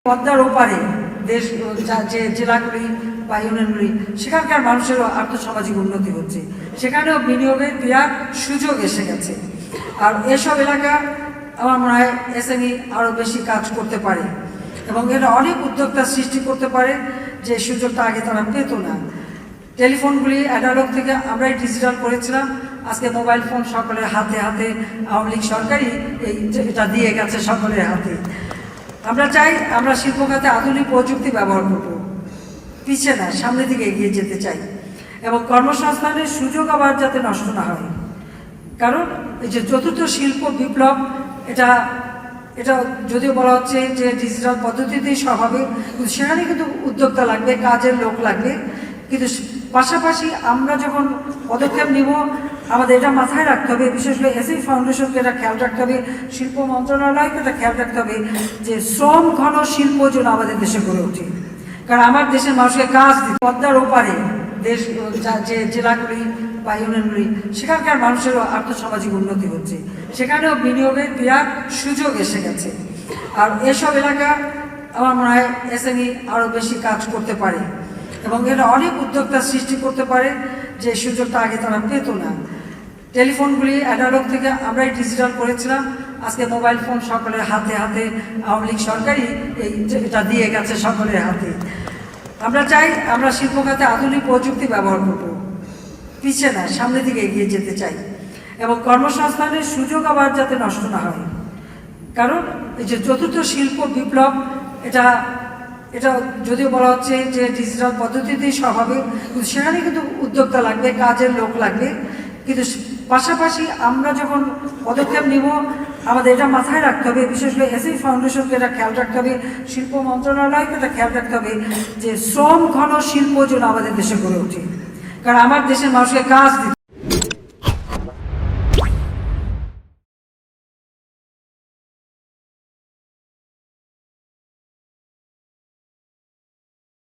পদ্মার ওপারে দেশ যে জেলাগুলি বা ইউনিয়নগুলি সেখানকার মানুষেরও আর্থসামাজিক উন্নতি হচ্ছে, সেখানেও বিনিয়োগের বিরাট সুযোগ এসে গেছে। আর এসব এলাকা আমার মনে হয় এসএমই আরও বেশি কাজ করতে পারে এবং এরা অনেক উদ্যোক্তা সৃষ্টি করতে পারে যে সুযোগটা আগে তারা পেত না। টেলিফোনগুলি অ্যানালগ থেকে আমরাই ডিজিটাল করেছিলাম, আজকে মোবাইল ফোন সকলের হাতে হাতে। আওয়ামী লীগ সরকারই এটা দিয়ে গেছে সকলের হাতে। আমরা চাই আমরা শিল্প খাতে আধুনিক প্রযুক্তি ব্যবহার করব, পিছিয়ে না, সামনের দিকে এগিয়ে যেতে চাই এবং কর্মসংস্থানের সুযোগ আবার যাতে নষ্ট না হয়। কারণ এই যে চতুর্থ শিল্প বিপ্লব, এটা যদিও বলা হচ্ছে যে ডিজিটাল পদ্ধতিতেই সব হবে, কিন্তু সেখানে কিন্তু উদ্যোক্তা লাগবে, কাজের লোক লাগবে। কিন্তু পাশাপাশি আমরা যখন পদক্ষেপ নিব আমাদের এটা মাথায় রাখতে হবে, বিশেষ করে এসএমই ফাউন্ডেশনকে এটা খেয়াল রাখতে হবে, শিল্প মন্ত্রণালয়কে এটা খেয়াল রাখতে হবে যে শ্রম ঘন শিল্প যেন আমাদের দেশে গড়ে ওঠে। কারণ আমার দেশের মানুষকে কাজ দিতে পদ্মার ওপারে দেশ যে জেলাগুলি বা ইউনিয়নগুলি সেখানকার মানুষেরও আর্থসামাজিক উন্নতি হচ্ছে, সেখানেও বিনিয়োগের বিরাট সুযোগ এসে গেছে। আর এসব এলাকা আমার মনে হয় এসএমই আরও বেশি কাজ করতে পারে এবং এরা অনেক উদ্যোক্তা সৃষ্টি করতে পারে যে সুযোগটা আগে তারা পেত না। টেলিফোনগুলি অ্যানালগ থেকে আমরাই ডিজিটাল করেছিলাম, আজকে মোবাইল ফোন সকলের হাতে হাতে। আওয়ামী লীগ সরকারই এটা দিয়ে গেছে সকলের হাতে। আমরা চাই আমরা শিল্প খাতে আধুনিক প্রযুক্তি ব্যবহার করব, পিছিয়ে না, সামনের দিকে এগিয়ে যেতে চাই এবং কর্মসংস্থানের সুযোগ আবার যাতে নষ্ট না হয়। কারণ এই যে চতুর্থ শিল্প বিপ্লব, এটা যদিও বলা হচ্ছে যে ডিজিটাল পদ্ধতিতেই সব হবে, কিন্তু সেখানে কিন্তু উদ্যোক্তা লাগবে, কাজের লোক লাগবে। কিন্তু পাশাপাশি আমরা যখন পদক্ষেপ নিব আমাদের এটা মাথায় রাখতে হবে, বিশেষ করে এসএমই ফাউন্ডেশনকে এটা খেয়াল রাখতে হবে, শিল্প মন্ত্রণালয়কে এটা খেয়াল রাখতে হবে যে শ্রম ঘন শিল্প যেন আমাদের দেশে গড়ে ওঠে। কারণ আমার দেশের মানুষকে কাজ দিতে